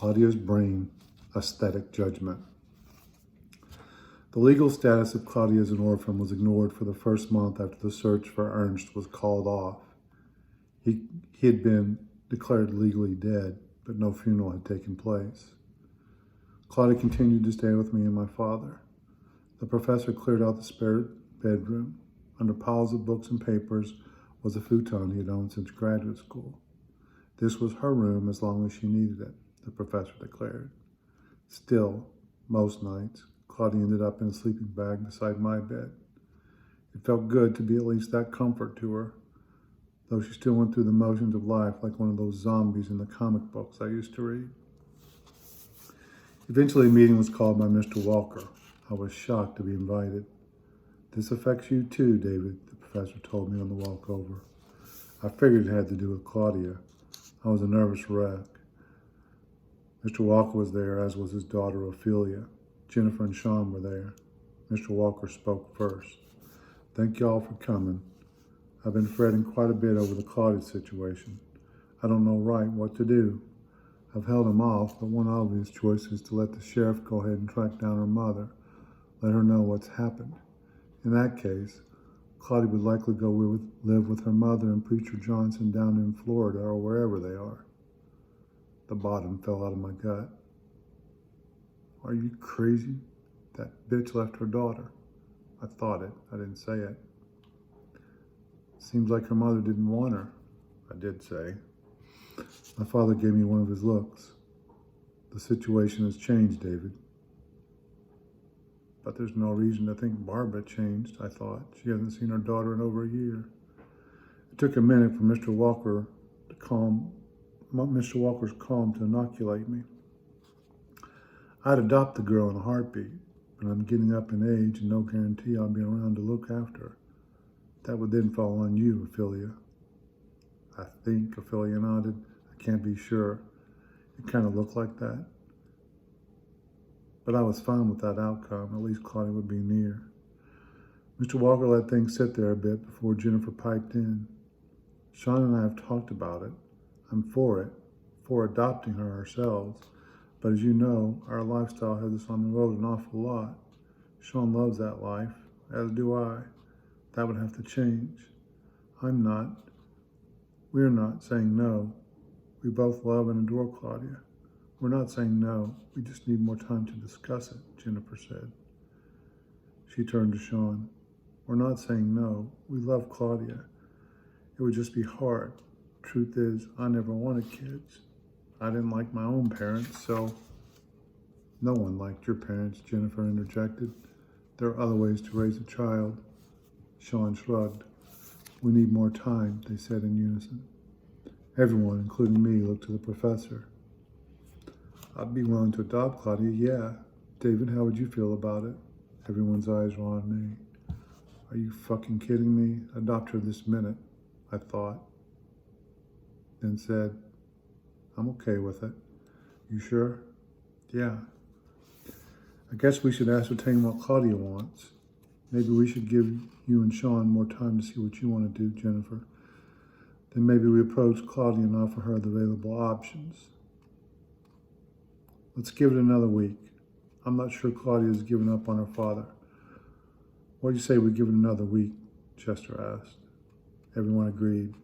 Claudia's brain, aesthetic judgment. The legal status of Claudia as an orphan was ignored for the first month after the search for Ernst was called off. He had been declared legally dead, but no funeral had taken place. Claudia continued to stay with me and my father. The professor cleared out the spare bedroom. Under piles of books and papers was a futon he had owned since graduate school. This was her room as long as she needed it, the professor declared. Still, most nights, Claudia ended up in a sleeping bag beside my bed. It felt good to be at least that comfort to her, though she still went through the motions of life like one of those zombies in the comic books I used to read. Eventually, a meeting was called by Mr. Walker. I was shocked to be invited. "This affects you too, David," the professor told me on the walk over. I figured it had to do with Claudia. I was a nervous wreck. Mr. Walker was there, as was his daughter Ophelia. Jennifer and Sean were there. Mr. Walker spoke first. "Thank you all for coming. I've been fretting quite a bit over the Claudia situation. I don't know what to do. I've held him off, but one obvious choice is to let the sheriff go ahead and track down her mother, let her know what's happened. In that case, Claudia would likely go live with her mother and Preacher Johnson down in Florida or wherever they are." The bottom fell out of my gut. "Are you crazy? That bitch left her daughter." I thought it. I didn't say it. "Seems like her mother didn't want her," I did say. My father gave me one of his looks. "The situation has changed, David." "But there's no reason to think Barbara changed," I thought. "She hasn't seen her daughter in over a year." It took a minute for Mr. Walker's calm to inoculate me. "I'd adopt the girl in a heartbeat, but I'm getting up in age and no guarantee I'll be around to look after her. That would then fall on you, Ophelia." "I think," Ophelia nodded. "I can't be sure. It kind of looked like that." But I was fine with that outcome. At least Claudia would be near. Mr. Walker let things sit there a bit before Jennifer piped in. "Sean and I have talked about it. I'm for it, for adopting her ourselves. But as you know, our lifestyle has us on the road an awful lot. Sean loves that life, as do I. That would have to change. We're not saying no. We both love and adore Claudia. We're not saying no. We just need more time to discuss it," Jennifer said. She turned to Sean. "We're not saying no. We love Claudia. It would just be hard. Truth is, I never wanted kids. I didn't like my own parents, so—" "No one liked your parents," Jennifer interjected. "There are other ways to raise a child." Sean shrugged. "We need more time," they said in unison. Everyone, including me, looked to the professor. "I'd be willing to adopt Claudia, yeah. David, how would you feel about it?" Everyone's eyes were on me. "Are you fucking kidding me? Adopt her this minute," I thought. Then said, "I'm okay with it." "You sure?" "Yeah." "I guess we should ascertain what Claudia wants. Maybe we should give you and Sean more time to see what you want to do, Jennifer. Then maybe we approach Claudia and offer her the available options." "Let's give it another week. I'm not sure Claudia's given up on her father." "What do you say we give it another week?" Chester asked. Everyone agreed.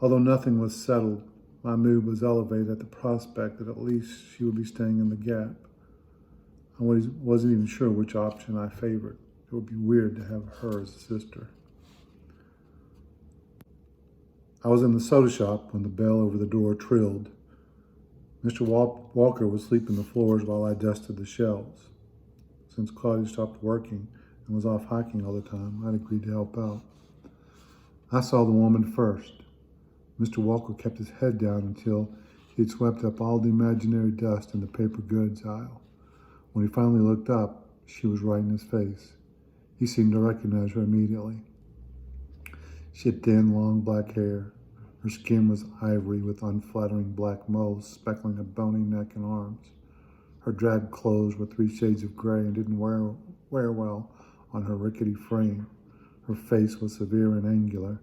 Although nothing was settled, my mood was elevated at the prospect that at least she would be staying in the Gap. I wasn't even sure which option I favored. It would be weird to have her as a sister. I was in the soda shop when the bell over the door trilled. Mr. Walker was sweeping the floors while I dusted the shelves. Since Claudia stopped working and was off hiking all the time, I'd agreed to help out. I saw the woman first. Mr. Walker kept his head down until he had swept up all the imaginary dust in the paper goods aisle. When he finally looked up, she was right in his face. He seemed to recognize her immediately. She had thin, long black hair. Her skin was ivory with unflattering black moles speckling her bony neck and arms. Her drab clothes were 3 shades of gray and didn't wear well on her rickety frame. Her face was severe and angular,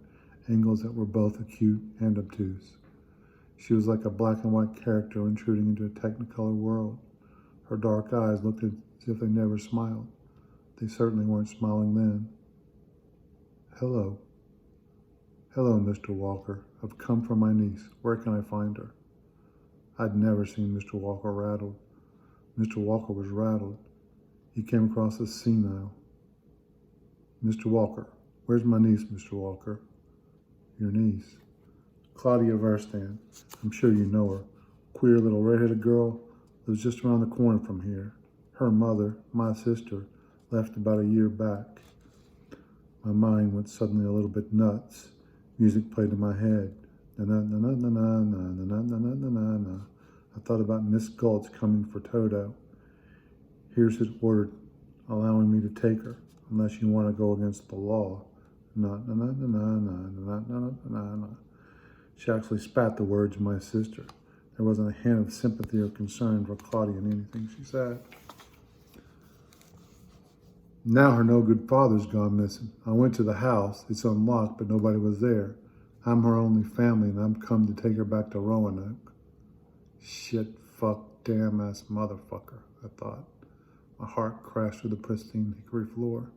angles that were both acute and obtuse. She was like a black and white character intruding into a technicolor world. Her dark eyes looked as if they never smiled. They certainly weren't smiling then. Hello. Hello, Mr. Walker. I've come for my niece. Where can I find her? I'd never seen Mr. Walker rattled. Mr. Walker was rattled. He came across as senile. Mr. Walker. Where's my niece, Mr. Walker? Your niece. Claudia Verstan. I'm sure you know her. Queer little redheaded girl lives just around the corner from here. Her mother, my sister, left about a year back. My mind went suddenly a little bit nuts. Music played in my head. Na-na-na-na-na-na-na-na-na-na-na-na. I thought about Miss Galt's coming for Toto. Here's his order allowing me to take her, unless you want to go against the law. Na-na-na-na-na-na-na-na-na-na-na. She actually spat the words of my sister. There wasn't a hint of sympathy or concern for Claudia in anything she said. Now her no-good father's gone missing. I went to the house. It's unlocked, but nobody was there. I'm her only family, and I'm come to take her back to Roanoke. Shit, fuck, damn-ass motherfucker, I thought. My heart crashed through the pristine hickory floor.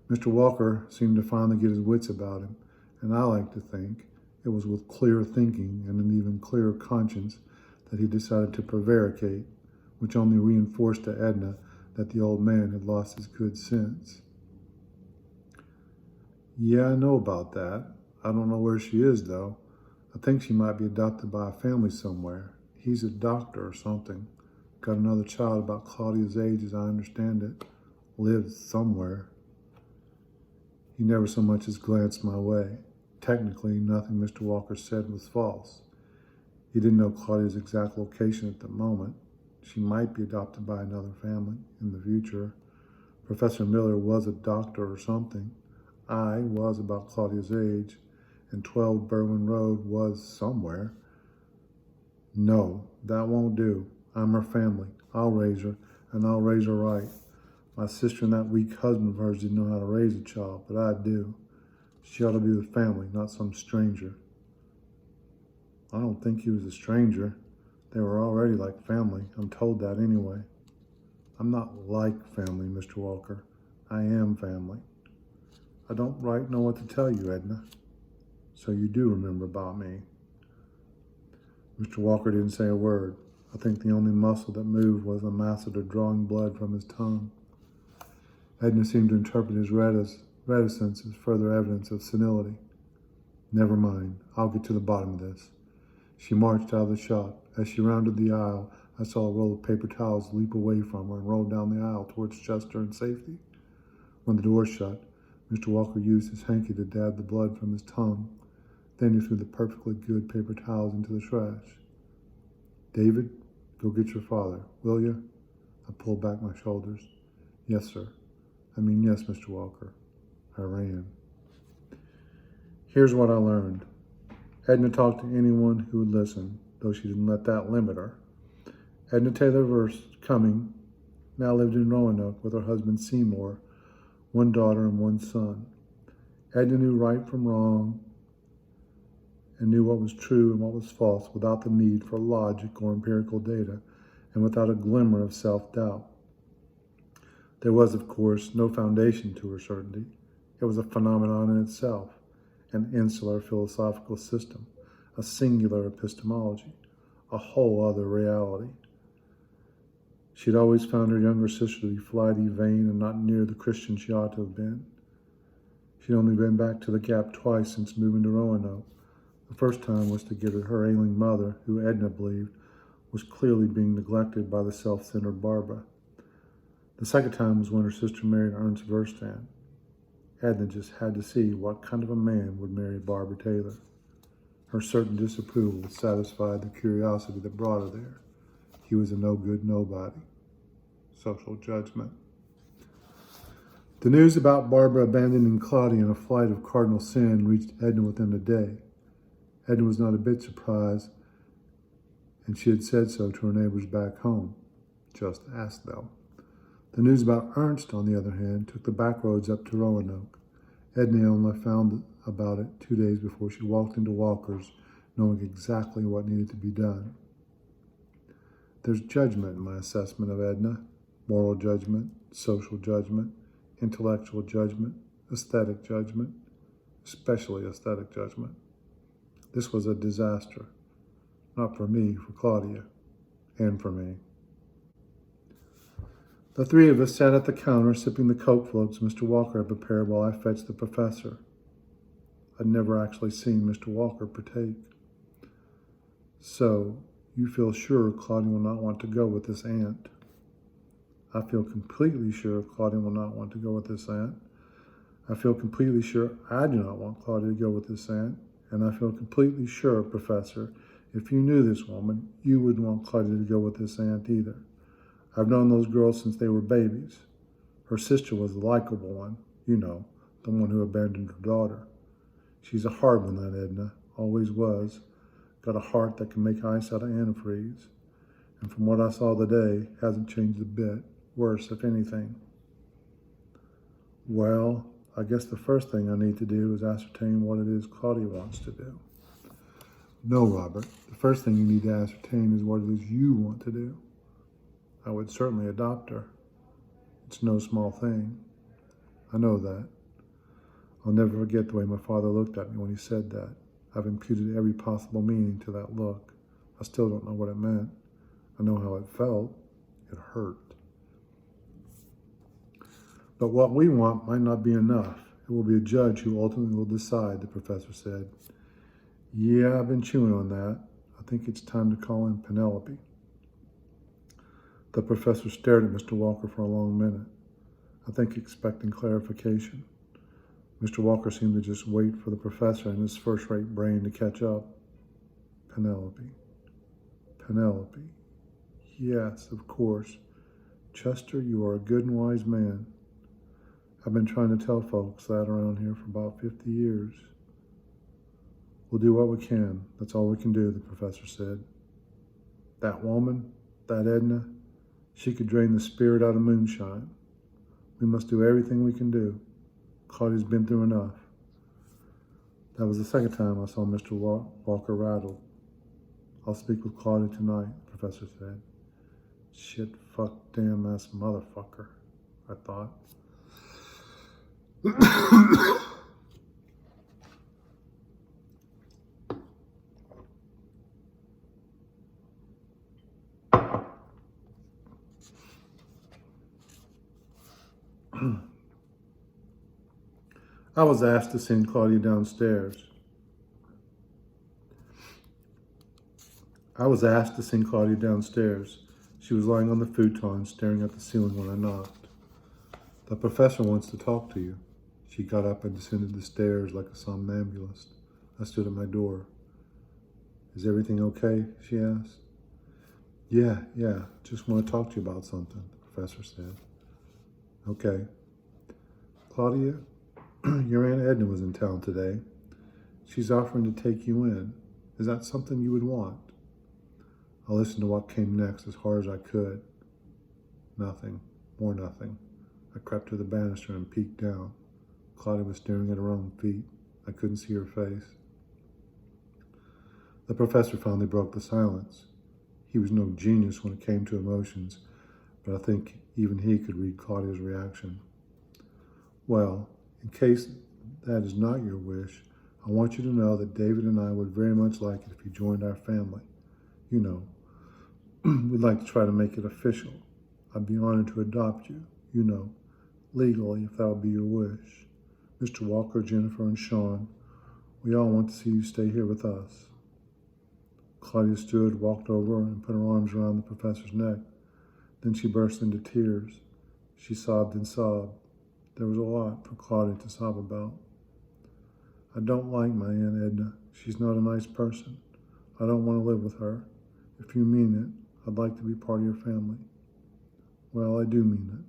Mr. Walker seemed to finally get his wits about him, and I like to think it was with clear thinking and an even clearer conscience that he decided to prevaricate, which only reinforced to Edna that the old man had lost his good sense. Yeah, I know about that. I don't know where she is, though. I think she might be adopted by a family somewhere. He's a doctor or something. Got another child about Claudia's age, as I understand it. Lives somewhere. He never so much as glanced my way. Technically, nothing Mr. Walker said was false. He didn't know Claudia's exact location at the moment. She might be adopted by another family in the future. Professor Miller was a doctor or something. I was about Claudia's age, and 12 Berwyn Road was somewhere. No, that won't do. I'm her family. I'll raise her, and I'll raise her right. My sister and that weak husband of hers didn't know how to raise a child, but I do. She ought to be with family, not some stranger. I don't think he was a stranger. They were already like family. I'm told that anyway. I'm not like family, Mr. Walker. I am family. I don't right know what to tell you, Edna. So you do remember about me. Mr. Walker didn't say a word. I think the only muscle that moved was the masseter drawing blood from his tongue. Edna seemed to interpret his reticence as further evidence of senility. Never mind. I'll get to the bottom of this. She marched out of the shop. As she rounded the aisle, I saw a roll of paper towels leap away from her and roll down the aisle towards Chester in safety. When the door shut, Mr. Walker used his hanky to dab the blood from his tongue. Then he threw the perfectly good paper towels into the trash. David, go get your father, will you? I pulled back my shoulders. Yes, sir. Yes, Mr. Walker. I ran. Here's what I learned. Edna talked to anyone who would listen, though she didn't let that limit her. Edna Taylor Cumming now lived in Roanoke with her husband Seymour, one daughter and one son. Edna knew right from wrong and knew what was true and what was false without the need for logic or empirical data and without a glimmer of self-doubt. There was, of course, no foundation to her certainty. It was a phenomenon in itself, an insular philosophical system, a singular epistemology, a whole other reality. She'd always found her younger sister to be flighty, vain, and not near the Christian she ought to have been. She'd only been back to the Gap twice since moving to Roanoke. The first time was to get at her ailing mother, who Edna believed was clearly being neglected by the self-centered Barbara. The second time was when her sister married Ernst Verstan. Edna just had to see what kind of a man would marry Barbara Taylor. Her certain disapproval satisfied the curiosity that brought her there. He was a no-good nobody. Social judgment. The news about Barbara abandoning Claudia in a flight of cardinal sin reached Edna within a day. Edna was not a bit surprised, and she had said so to her neighbors back home. Just ask, though. The news about Ernst, on the other hand, took the back roads up to Roanoke. Edna only found about it 2 days before she walked into Walker's knowing exactly what needed to be done. There's judgment in my assessment of Edna, moral judgment, social judgment, intellectual judgment, aesthetic judgment, especially aesthetic judgment. This was a disaster, not for me, for Claudia, and for me. The three of us sat at the counter sipping the Coke floats Mr. Walker had prepared while I fetched the professor. I'd never actually seen Mr. Walker partake. So, you feel sure Claudia will not want to go with this aunt? I feel completely sure Claudia will not want to go with this aunt. I feel completely sure I do not want Claudia to go with this aunt. And I feel completely sure, Professor, if you knew this woman, you wouldn't want Claudia to go with this aunt either. I've known those girls since they were babies. Her sister was the likable one, you know, the one who abandoned her daughter. She's a hard one, that Edna, always was. Got a heart that can make ice out of antifreeze. And from what I saw today, hasn't changed a bit. Worse, if anything. Well, I guess the first thing I need to do is ascertain what it is Claudia wants to do. No, Robert. The first thing you need to ascertain is what it is you want to do. I would certainly adopt her. It's no small thing. I know that. I'll never forget the way my father looked at me when he said that. I've imputed every possible meaning to that look. I still don't know what it meant. I know how it felt. It hurt. But what we want might not be enough. It will be a judge who ultimately will decide, the professor said. Yeah, I've been chewing on that. I think it's time to call in Penelope. The professor stared at Mr. Walker for a long minute, I think expecting clarification. Mr. Walker seemed to just wait for the professor and his first-rate brain to catch up. Penelope. Penelope. Yes, of course. Chester, you are a good and wise man. I've been trying to tell folks that around here for about 50 years. We'll do what we can. That's all we can do, the professor said. That woman, that Edna, she could drain the spirit out of moonshine. We must do everything we can do. Claudia's been through enough. That was the second time I saw Mr. Walker rattled. I'll speak with Claudia tonight, the professor said. Shit, fuck, damn ass motherfucker, I thought. I was asked to send Claudia downstairs. She was lying on the futon, staring at the ceiling when I knocked. The professor wants to talk to you. She got up and descended the stairs like a somnambulist. I stood at my door. Is everything okay? She asked. Yeah, just want to talk to you about something, the professor said. Okay. Claudia, your Aunt Edna was in town today. She's offering to take you in. Is that something you would want? I listened to what came next as hard as I could. Nothing. More nothing. I crept to the banister and peeked down. Claudia was staring at her own feet. I couldn't see her face. The professor finally broke the silence. He was no genius when it came to emotions, but I think even he could read Claudia's reaction. Well, in case that is not your wish, I want you to know that David and I would very much like it if you joined our family. You know, we'd like to try to make it official. I'd be honored to adopt you, you know, legally, if that would be your wish. Mr. Walker, Jennifer, and Sean, we all want to see you stay here with us. Claudia stood, walked over, and put her arms around the professor's neck. Then she burst into tears. She sobbed and sobbed. There was a lot for Claudia to sob about. I don't like my Aunt Edna. She's not a nice person. I don't want to live with her. If you mean it, I'd like to be part of your family. Well, I do mean it.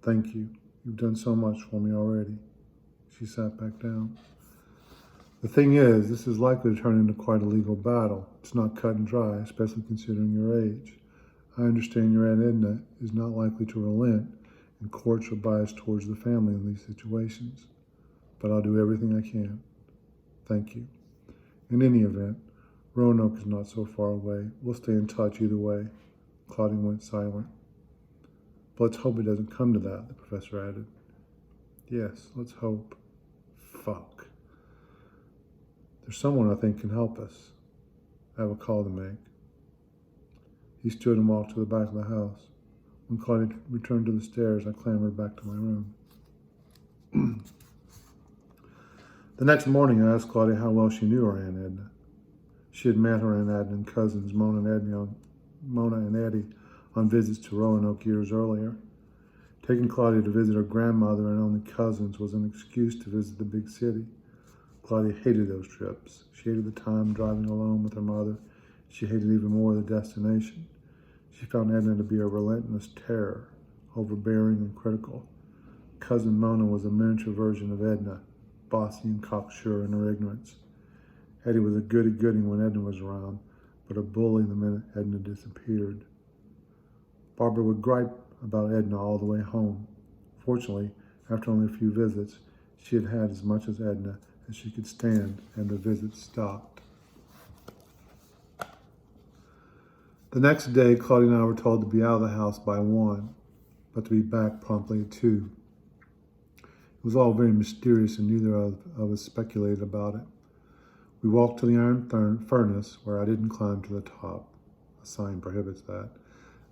Thank you. You've done so much for me already. She sat back down. The thing is, this is likely to turn into quite a legal battle. It's not cut and dry, especially considering your age. I understand your Aunt Edna is not likely to relent, and courts are biased towards the family in these situations. But I'll do everything I can. Thank you. In any event, Roanoke is not so far away. We'll stay in touch either way. Claudia went silent. But let's hope it doesn't come to that, the professor added. Yes, let's hope. Fuck. There's someone I think can help us. I have a call to make. He stood and walked to the back of the house. When Claudia returned to the stairs, I clambered back to my room. The next morning, I asked Claudia how well she knew her Aunt Edna. She had met her Aunt Edna and cousins, Mona and Eddie, on visits to Roanoke years earlier. Taking Claudia to visit her grandmother and only cousins was an excuse to visit the big city. Claudia hated those trips. She hated the time driving alone with her mother. She hated even more the destination. She found Edna to be a relentless terror, overbearing and critical. Cousin Mona was a miniature version of Edna, bossy and cocksure in her ignorance. Eddie was a goody-goody when Edna was around, but a bully the minute Edna disappeared. Barbara would gripe about Edna all the way home. Fortunately, after only a few visits, she had had as much as Edna as she could stand, and the visits stopped. The next day, Claudia and I were told to be out of the house by 1, but to be back promptly at 2. It was all very mysterious, and neither of us speculated about it. We walked to the iron furnace, where I didn't climb to the top. A sign prohibits that.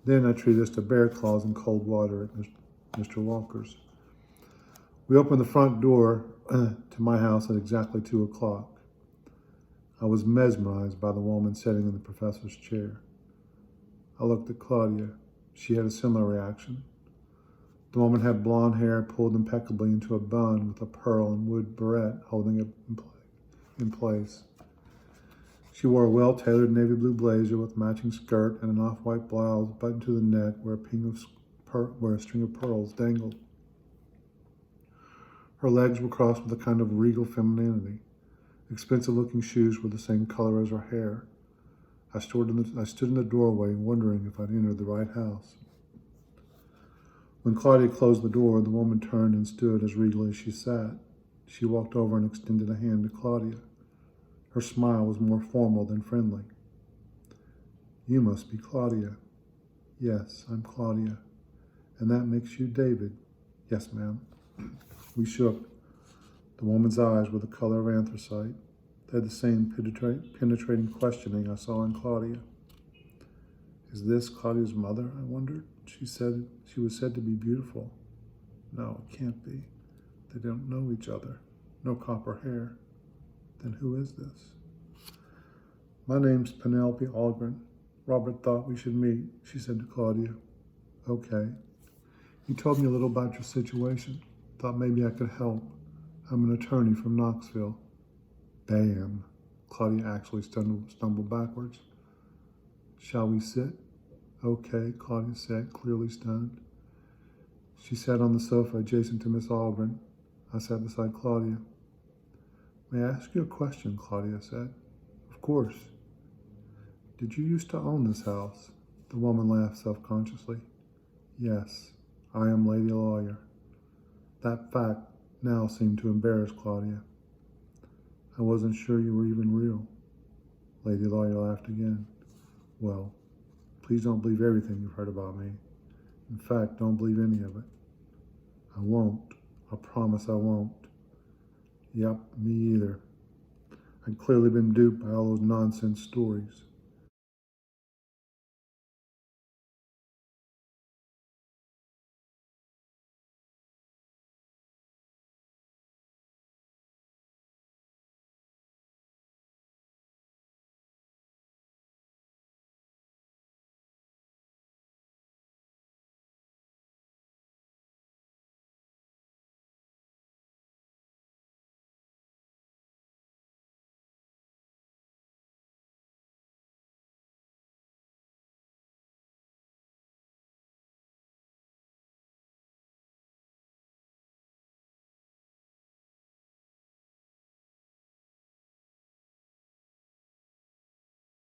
Then I treated us to bear claws and cold water at Mr. Walker's. We opened the front door to my house at exactly 2 o'clock. I was mesmerized by the woman sitting in the professor's chair. I looked at Claudia. She had a similar reaction. The woman had blonde hair pulled impeccably into a bun with a pearl and wood barrette holding it in place. She wore a well-tailored navy blue blazer with matching skirt and an off-white blouse buttoned to the neck where a string of pearls dangled. Her legs were crossed with a kind of regal femininity. Expensive-looking shoes were the same color as her hair. I stood in the doorway, wondering if I'd entered the right house. When Claudia closed the door, the woman turned and stood as regally as she sat. She walked over and extended a hand to Claudia. Her smile was more formal than friendly. You must be Claudia. Yes, I'm Claudia. And that makes you David. Yes, ma'am. We shook. The woman's eyes were the color of anthracite. They had the same penetrating questioning I saw in Claudia. Is this Claudia's mother, I wondered? She was said to be beautiful. No, it can't be. They don't know each other. No copper hair. Then who is this? My name's Penelope Algren. Robert thought we should meet, she said to Claudia. Okay. You told me a little about your situation. Thought maybe I could help. I'm an attorney from Knoxville. Bam. Claudia actually stumbled backwards. Shall we sit? Okay, Claudia said, clearly stunned. She sat on the sofa adjacent to Miss Algren. I sat beside Claudia. May I ask you a question, Claudia said. Of course. Did you used to own this house? The woman laughed self-consciously. Yes, I am Lady Lawyer. That fact now seemed to embarrass Claudia. I wasn't sure you were even real. Lady Lawyer laughed again. Well, please don't believe everything you've heard about me. In fact, don't believe any of it. I won't. I promise I won't. Yep, me either. I'd clearly been duped by all those nonsense stories.